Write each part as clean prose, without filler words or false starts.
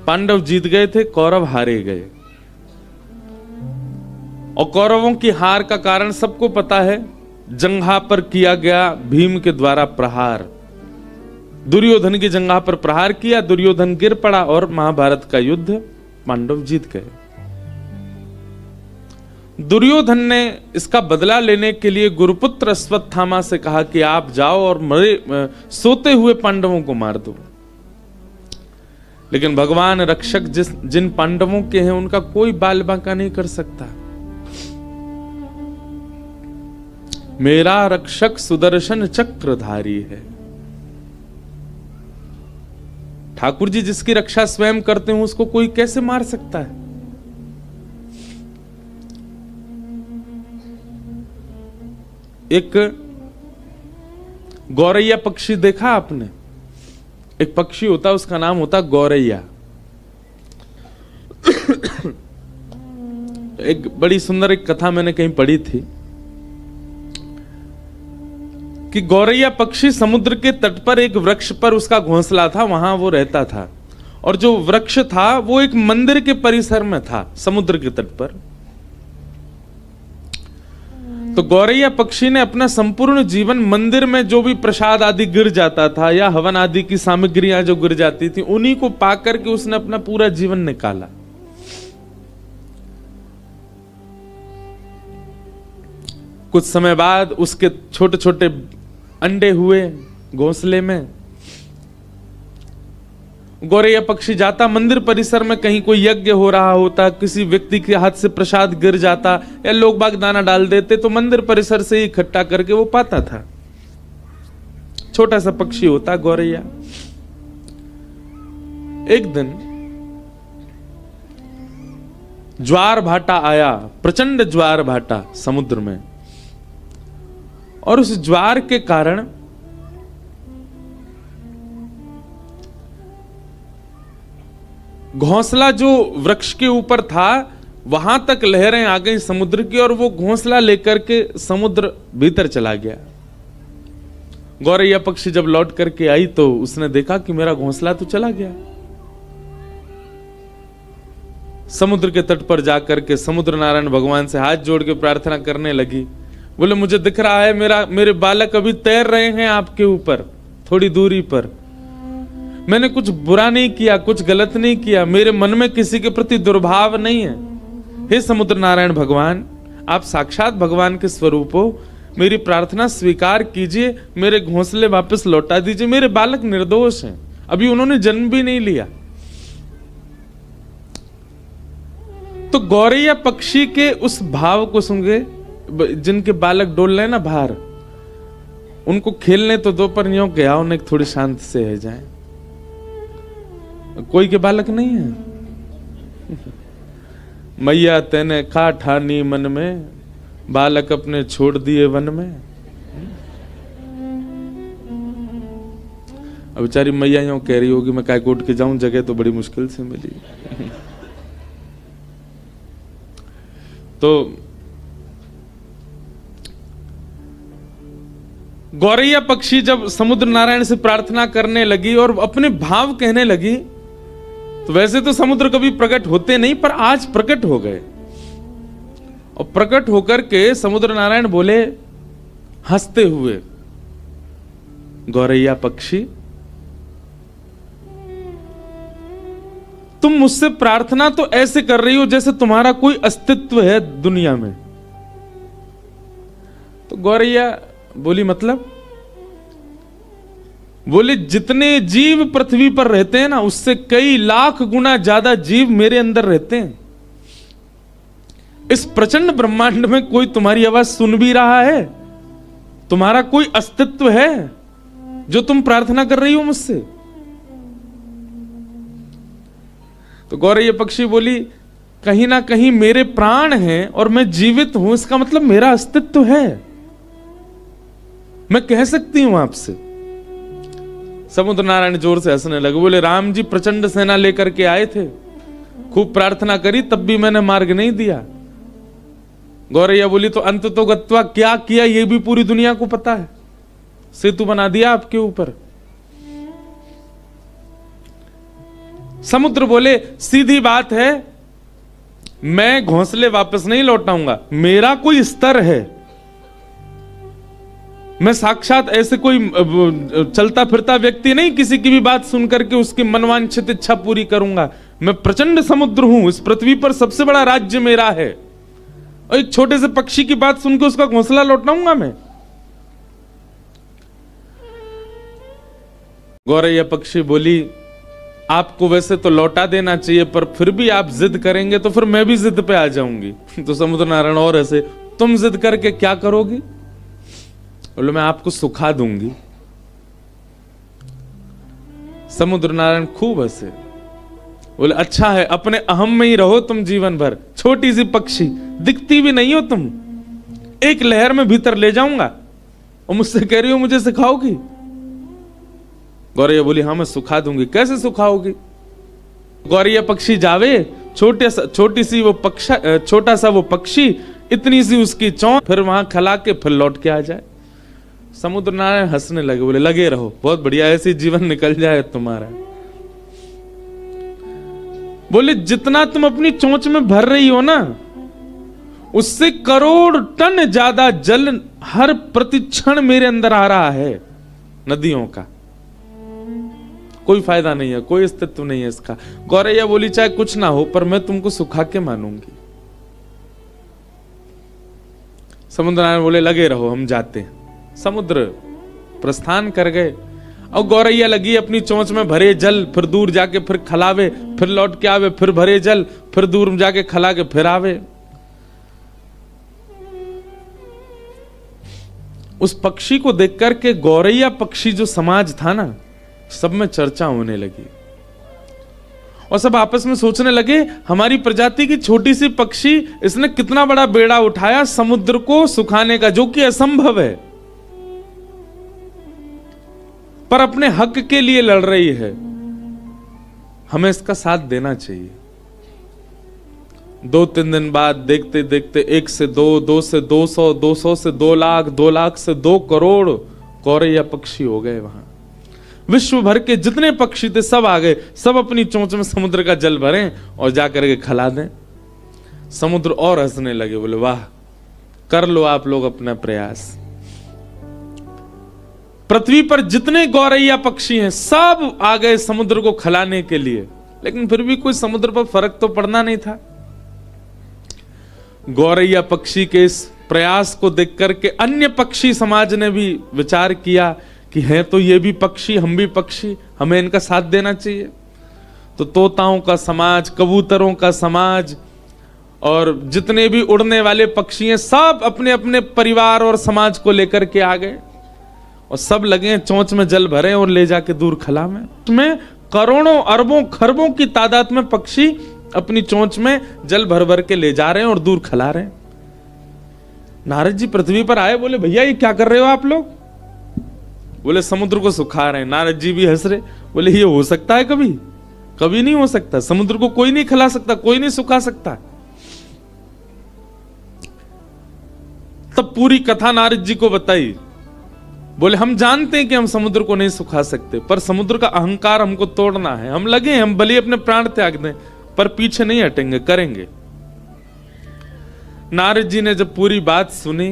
पांडव जीत गए थे, कौरव हारे गए। और कौरवों की हार का कारण सबको पता है, जंघा पर किया गया भीम के द्वारा प्रहार। दुर्योधन की जंघा पर प्रहार किया, दुर्योधन गिर पड़ा और महाभारत का युद्ध पांडव जीत गए। दुर्योधन ने इसका बदला लेने के लिए गुरुपुत्र अश्वत्थामा से कहा कि आप जाओ और सोते हुए पांडवों को मार दो। लेकिन भगवान रक्षक जिन पांडवों के हैं उनका कोई बाल बांका नहीं कर सकता। मेरा रक्षक सुदर्शन चक्रधारी है। ठाकुर जी जिसकी रक्षा स्वयं करते हैं उसको कोई कैसे मार सकता है? एक गौरैया पक्षी देखा आपने? एक पक्षी होता, उसका नाम होता गौरैया। एक बड़ी सुंदर एक कथा मैंने कहीं पढ़ी थी कि गौरैया पक्षी समुद्र के तट पर एक वृक्ष पर उसका घोंसला था, वहां वो रहता था। और जो वृक्ष था वो एक मंदिर के परिसर में था, समुद्र के तट पर। तो गौरैया पक्षी ने अपना संपूर्ण जीवन मंदिर में जो भी प्रसाद आदि गिर जाता था या हवन आदि की सामग्रियां जो गिर जाती थी, उन्हीं को पाकर के उसने अपना पूरा जीवन निकाला। कुछ समय बाद उसके छोटे छोटे अंडे हुए घोंसले में। गौरैया पक्षी जाता मंदिर परिसर में, कहीं कोई यज्ञ हो रहा होता, किसी व्यक्ति के हाथ से प्रसाद गिर जाता या लोग बाग दाना डाल देते, तो मंदिर परिसर से इकट्ठा करके वो पाता था। छोटा सा पक्षी होता गौरैया। एक दिन ज्वार भाटा आया, प्रचंड ज्वार भाटा समुद्र में, और उस ज्वार के कारण घोंसला जो वृक्ष के ऊपर था वहां तक लहरें आ गई समुद्र की, और वो घोंसला लेकर के समुद्र भीतर चला गया। गौरैया पक्षी जब लौट करके आई तो उसने देखा कि मेरा घोंसला तो चला गया। समुद्र के तट पर जाकर के समुद्र नारायण भगवान से हाथ जोड़ के प्रार्थना करने लगी। बोले मुझे दिख रहा है मेरे बालक अभी तैर रहे हैं आपके ऊपर थोड़ी दूरी पर। मैंने कुछ बुरा नहीं किया, कुछ गलत नहीं किया, मेरे मन में किसी के प्रति दुर्भाव नहीं है। हे समुद्र नारायण भगवान, आप साक्षात भगवान के स्वरूप हो, मेरी प्रार्थना स्वीकार कीजिए, मेरे घोंसले वापस लौटा दीजिए। मेरे बालक निर्दोष हैं, अभी उन्होंने जन्म भी नहीं लिया। तो गौरैया पक्षी के उस भाव को सुन के, जिनके बालक डोल रहे ना बाहर, उनको खेलने तो दो, पर यूं क्या उन्हें थोड़ी शांति से है जाए। कोई के बालक नहीं है। मैया तेने खा ठानी मन में, बालक अपने छोड़ दिए वन में। अब बेचारी मैया यूं कह रही होगी मैं काय कोट के जाऊं, जगह तो बड़ी मुश्किल से मिली। तो गौरैया पक्षी जब समुद्र नारायण से प्रार्थना करने लगी और अपने भाव कहने लगी, तो वैसे तो समुद्र कभी प्रकट होते नहीं, पर आज प्रकट हो गए। और प्रकट होकर के समुद्र नारायण बोले हंसते हुए, गौरैया पक्षी तुम मुझसे प्रार्थना तो ऐसे कर रही हो जैसे तुम्हारा कोई अस्तित्व है दुनिया में। तो गौरैया बोली मतलब? बोले जितने जीव पृथ्वी पर रहते हैं ना, उससे कई लाख गुना ज्यादा जीव मेरे अंदर रहते हैं। इस प्रचंड ब्रह्मांड में कोई तुम्हारी आवाज सुन भी रहा है? तुम्हारा कोई अस्तित्व है जो तुम प्रार्थना कर रही हो मुझसे? तो गौरैया पक्षी बोली कहीं ना कहीं मेरे प्राण हैं और मैं जीवित हूं, इसका मतलब मेरा अस्तित्व है, मैं कह सकती हूं आपसे। समुद्र नारायण जोर से हंसने लगे। बोले राम जी प्रचंड सेना लेकर के आए थे, खूब प्रार्थना करी, तब भी मैंने मार्ग नहीं दिया। गौरैया बोली तो अंत तो गत्वा क्या किया ये भी पूरी दुनिया को पता है, सेतु बना दिया आपके ऊपर। समुद्र बोले सीधी बात है, मैं घोंसले वापस नहीं लौटाऊंगा, मेरा कोई स्तर है, मैं साक्षात ऐसे कोई चलता फिरता व्यक्ति नहीं, किसी की भी बात सुन करके उसकी मनवांछित इच्छा पूरी करूंगा। मैं प्रचंड समुद्र हूं, इस पृथ्वी पर सबसे बड़ा राज्य मेरा है, और एक छोटे से पक्षी की बात सुन के उसका घोंसला लौटाऊंगा मैं? गौरैया पक्षी बोली आपको वैसे तो लौटा देना चाहिए, पर फिर भी आप जिद करेंगे तो फिर मैं भी जिद पे आ जाऊंगी। तो समुद्र नारायण और ऐसे, तुम जिद करके क्या करोगी? बोले मैं आपको सुखा दूंगी। समुद्र नारायण खूब हंसे, बोले अच्छा है, अपने अहम में ही रहो तुम जीवन भर, छोटी सी पक्षी, दिखती भी नहीं हो तुम, एक लहर में भीतर ले जाऊंगा और मुझसे कह रही हो मुझे सिखाओगी? गौरैया बोली हाँ मैं सुखा दूंगी। कैसे सुखाओगी? गौरैया पक्षी जावे, छोटी सी वो छोटा सा वो पक्षी, इतनी सी उसकी चोंच, फिर वहां खला के फिर लौट के आ जाए। समुद्र नारायण हंसने लगे, बोले लगे रहो, बहुत बढ़िया, ऐसे जीवन निकल जाए तुम्हारा। बोले जितना तुम अपनी चोंच में भर रही हो ना, उससे करोड़ टन ज्यादा जल हर प्रतिक्षण मेरे अंदर आ रहा है, नदियों का। कोई फायदा नहीं है, कोई अस्तित्व नहीं है इसका। गौरैया बोली चाहे कुछ ना हो, पर मैं तुमको सुखा के मानूंगी। समुद्र नारायण बोले लगे रहो, हम जाते हैं। समुद्र प्रस्थान कर गए, और गौरैया लगी अपनी चोंच में भरे जल, फिर दूर जाके फिर खलावे, फिर लौट के आवे, फिर भरे जल, फिर दूर जाके खला के फिर आवे। उस पक्षी को देख करके गौरैया पक्षी जो समाज था ना, सब में चर्चा होने लगी, और सब आपस में सोचने लगे हमारी प्रजाति की छोटी सी पक्षी, इसने कितना बड़ा बेड़ा उठाया समुद्र को सुखाने का, जो कि असंभव है, पर अपने हक के लिए लड़ रही है, हमें इसका साथ देना चाहिए। 2-3 दिन बाद देखते देखते 1 से 2, 2 से 200, 200 से 2 लाख, 2 लाख से 2 करोड़ गौरैया पक्षी हो गए। वहां विश्व भर के जितने पक्षी थे सब आ गए, सब अपनी चोंच में समुद्र का जल भरें और जाकर के खिला दें। समुद्र और हंसने लगे, बोले वाह, कर लो आप लोग अपना प्रयास। पृथ्वी पर जितने गौरैया पक्षी हैं सब आ गए समुद्र को खिलाने के लिए, लेकिन फिर भी कोई समुद्र पर फर्क तो पड़ना नहीं था। गौरैया पक्षी के इस प्रयास को देख करके अन्य पक्षी समाज ने भी विचार किया कि हैं तो ये भी पक्षी, हम भी पक्षी, हमें इनका साथ देना चाहिए। तो तोताओं का समाज, कबूतरों का समाज और जितने भी उड़ने वाले पक्षी हैं सब अपने अपने परिवार और समाज को लेकर के आ गए, और सब लगे चोंच में जल भरे और ले जाके दूर खला में। उसमें करोड़ों अरबों खरबों की तादाद में पक्षी अपनी चोंच में जल भर भर के ले जा रहे हैं और दूर खिला रहे हैं। नारद जी पृथ्वी पर आए, बोले भैया ये क्या कर रहे हो आप लोग? बोले समुद्र को सुखा रहे हैं। नारद जी भी हंस रहे, बोले ये हो सकता है कभी? कभी नहीं हो सकता, समुद्र को कोई नहीं खिला सकता, कोई नहीं सुखा सकता। तब पूरी कथा नारद जी को बताई। बोले हम जानते हैं कि हम समुद्र को नहीं सुखा सकते, पर समुद्र का अहंकार हमको तोड़ना है, हम लगे, हम भले अपने प्राण त्याग दें, पर पीछे नहीं हटेंगे, करेंगे। नारद जी ने जब पूरी बात सुनी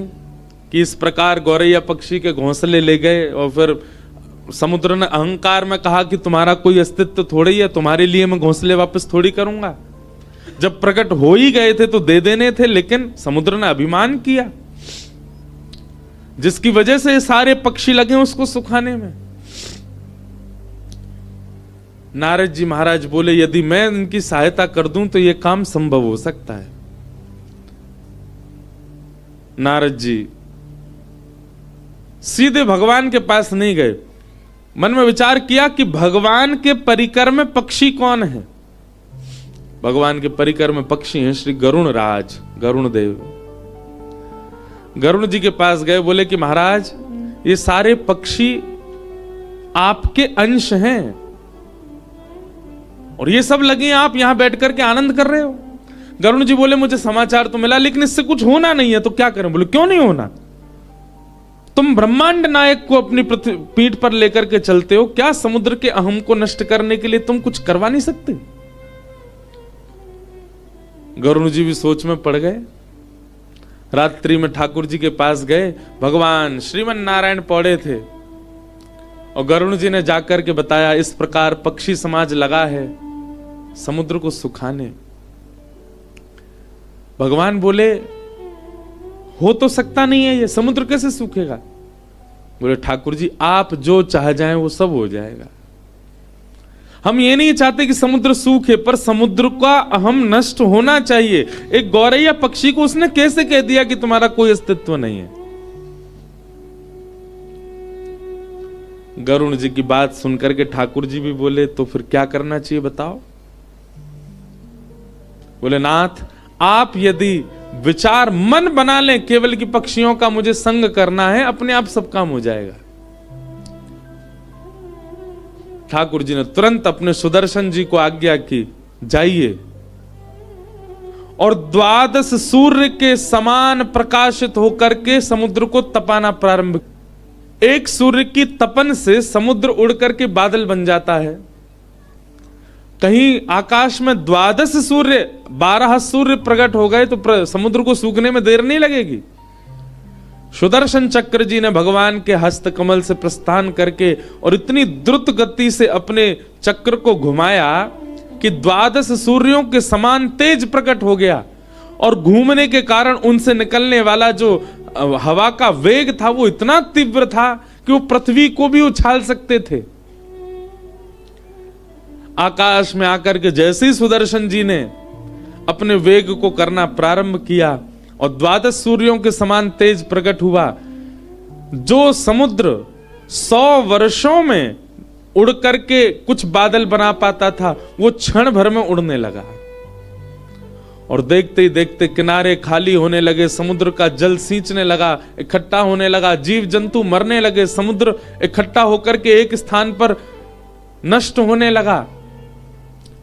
कि इस प्रकार गौरैया पक्षी के घोंसले ले गए, और फिर समुद्र ने अहंकार में कहा कि तुम्हारा कोई अस्तित्व थोड़ी है, तुम्हारे लिए मैं घोंसले वापस थोड़ी करूंगा। जब प्रकट हो ही गए थे तो दे देने थे, लेकिन समुद्र ने अभिमान किया, जिसकी वजह से सारे पक्षी लगे उसको सुखाने में। नारद जी महाराज बोले यदि मैं इनकी सहायता कर दूं तो यह काम संभव हो सकता है। नारद जी सीधे भगवान के पास नहीं गए, मन में विचार किया कि भगवान के परिकर में पक्षी कौन है। भगवान के परिकर में पक्षी हैं श्री गरुण राज, गरुण देव। गरुण जी के पास गए, बोले कि महाराज ये सारे पक्षी आपके अंश हैं और ये सब लगे आप यहां बैठ करके आनंद कर रहे हो। गरुण जी बोले मुझे समाचार तो मिला, लेकिन इससे कुछ होना नहीं है, तो क्या करें? बोले क्यों नहीं होना? तुम ब्रह्मांड नायक को अपनी पीठ पर लेकर के चलते हो, क्या समुद्र के अहम को नष्ट करने के लिए तुम कुछ करवा नहीं सकते? गरुड़ जी भी सोच में पड़ गए। रात्रि में ठाकुर जी के पास गए, भगवान श्रीमन नारायण पौड़े थे, और गरुड़ जी ने जाकर के बताया इस प्रकार पक्षी समाज लगा है समुद्र को सुखाने। भगवान बोले हो तो सकता नहीं है, ये समुद्र कैसे सूखेगा? बोले ठाकुर जी आप जो चाह जाएं वो सब हो जाएगा। हम ये नहीं चाहते कि समुद्र सूखे, पर समुद्र का अहम नष्ट होना चाहिए। एक गौरैया पक्षी को उसने कैसे कह दिया कि तुम्हारा कोई अस्तित्व नहीं है? गरुड़ जी की बात सुनकर के ठाकुर जी भी बोले तो फिर क्या करना चाहिए बताओ? बोले नाथ आप यदि विचार मन बना लें केवल कि पक्षियों का मुझे संग करना है, अपने आप सब काम हो जाएगा। ठाकुर जी ने तुरंत अपने सुदर्शन जी को आज्ञा की, जाइए और 12 सूर्य के समान प्रकाशित होकर के समुद्र को तपाना प्रारंभ। एक सूर्य की तपन से समुद्र उड़ करके बादल बन जाता है। कहीं आकाश में 12 सूर्य 12 सूर्य प्रकट हो गए तो समुद्र को सूखने में देर नहीं लगेगी। सुदर्शन चक्र जी ने भगवान के हस्त कमल से प्रस्थान करके और इतनी द्रुत गति से अपने चक्र को घुमाया कि 12 सूर्यों के समान तेज प्रकट हो गया, और घूमने के कारण उनसे निकलने वाला जो हवा का वेग था वो इतना तीव्र था कि वो पृथ्वी को भी उछाल सकते थे। आकाश में आकर के जैसे ही सुदर्शन जी ने अपने वेग को करना प्रारंभ किया और 12 सूर्यों के समान तेज प्रकट हुआ, जो समुद्र 100 वर्षों में उड़ करके कुछ बादल बना पाता था वो क्षण भर में उड़ने लगा। और देखते ही देखते किनारे खाली होने लगे, समुद्र का जल सींचने लगा, इकट्ठा होने लगा, जीव जंतु मरने लगे, समुद्र इकट्ठा होकर के एक स्थान पर नष्ट होने लगा,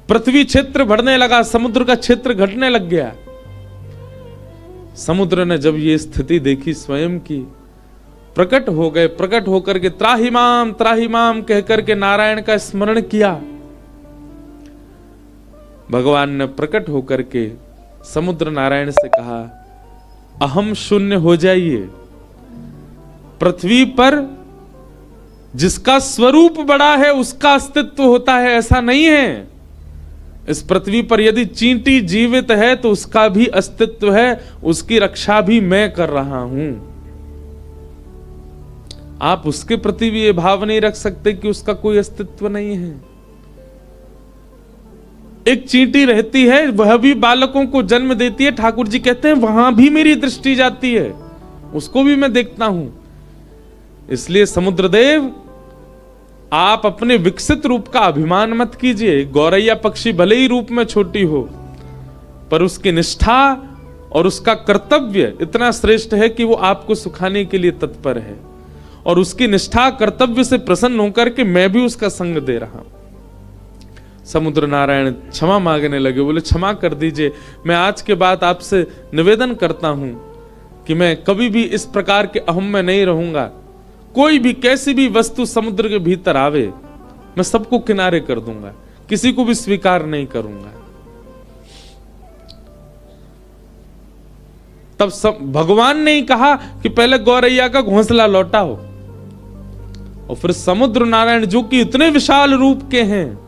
पृथ्वी क्षेत्र बढ़ने लगा, समुद्र का क्षेत्र घटने लग गया। समुद्र ने जब ये स्थिति देखी स्वयं की, प्रकट हो गए, प्रकट होकर के त्राहिमाम कहकर के नारायण का स्मरण किया। भगवान ने प्रकट होकर के समुद्र नारायण से कहा अहम शून्य हो जाइए। पृथ्वी पर जिसका स्वरूप बड़ा है उसका अस्तित्व होता है, ऐसा नहीं है। इस पृथ्वी पर यदि चींटी जीवित है तो उसका भी अस्तित्व है, उसकी रक्षा भी मैं कर रहा हूं। आप उसके प्रति भी ये भाव नहीं रख सकते कि उसका कोई अस्तित्व नहीं है। एक चींटी रहती है, वह भी बालकों को जन्म देती है। ठाकुर जी कहते हैं वहां भी मेरी दृष्टि जाती है, उसको भी मैं देखता हूं। इसलिए समुद्रदेव आप अपने विकसित रूप का अभिमान मत कीजिए। गौरैया पक्षी भले ही रूप में छोटी हो, पर उसकी निष्ठा और उसका कर्तव्य इतना श्रेष्ठ है कि वो आपको सुखाने के लिए तत्पर है, और उसकी निष्ठा कर्तव्य से प्रसन्न होकर के मैं भी उसका संग दे रहा हूं। समुद्र नारायण क्षमा मांगने लगे, बोले क्षमा कर दीजिए, मैं आज के बाद आपसे निवेदन करता हूं कि मैं कभी भी इस प्रकार के अहम में नहीं रहूंगा। कोई भी कैसी भी वस्तु समुद्र के भीतर आवे मैं सबको किनारे कर दूंगा, किसी को भी स्वीकार नहीं करूंगा। तब भगवान ने ही कहा कि पहले गौरैया का घोंसला लौटाओ, और फिर समुद्र नारायण जो कि इतने विशाल रूप के हैं,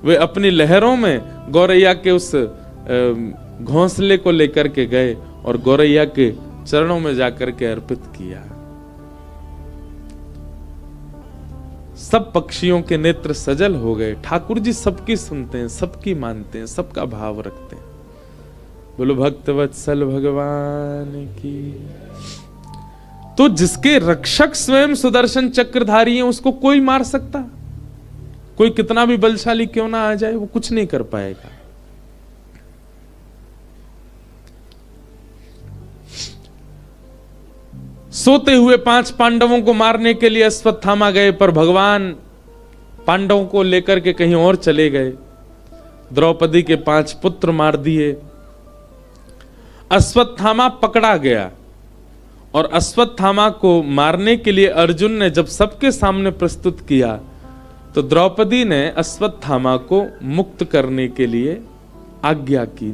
वे अपनी लहरों में गौरैया के उस घोंसले को लेकर के गए और गौरैया के चरणों में जाकर के अर्पित किया। सब पक्षियों के नेत्र सजल हो गए। ठाकुर जी सबकी सुनते हैं, सबकी मानते हैं, सबका भाव रखते हैं। बोलो भक्तवत्सल भगवान की। तो जिसके रक्षक स्वयं सुदर्शन चक्रधारी हैं, उसको कोई मार सकता? कोई कितना भी बलशाली क्यों ना आ जाए, वो कुछ नहीं कर पाएगा। सोते हुए 5 पांडवों को मारने के लिए अश्वत्थामा गए, पर भगवान पांडवों को लेकर के कहीं और चले गए। द्रौपदी के 5 पुत्र मार दिए। अश्वत्थामा पकड़ा गया और अश्वत्थामा को मारने के लिए अर्जुन ने जब सबके सामने प्रस्तुत किया तो द्रौपदी ने अश्वत्थामा को मुक्त करने के लिए आज्ञा की।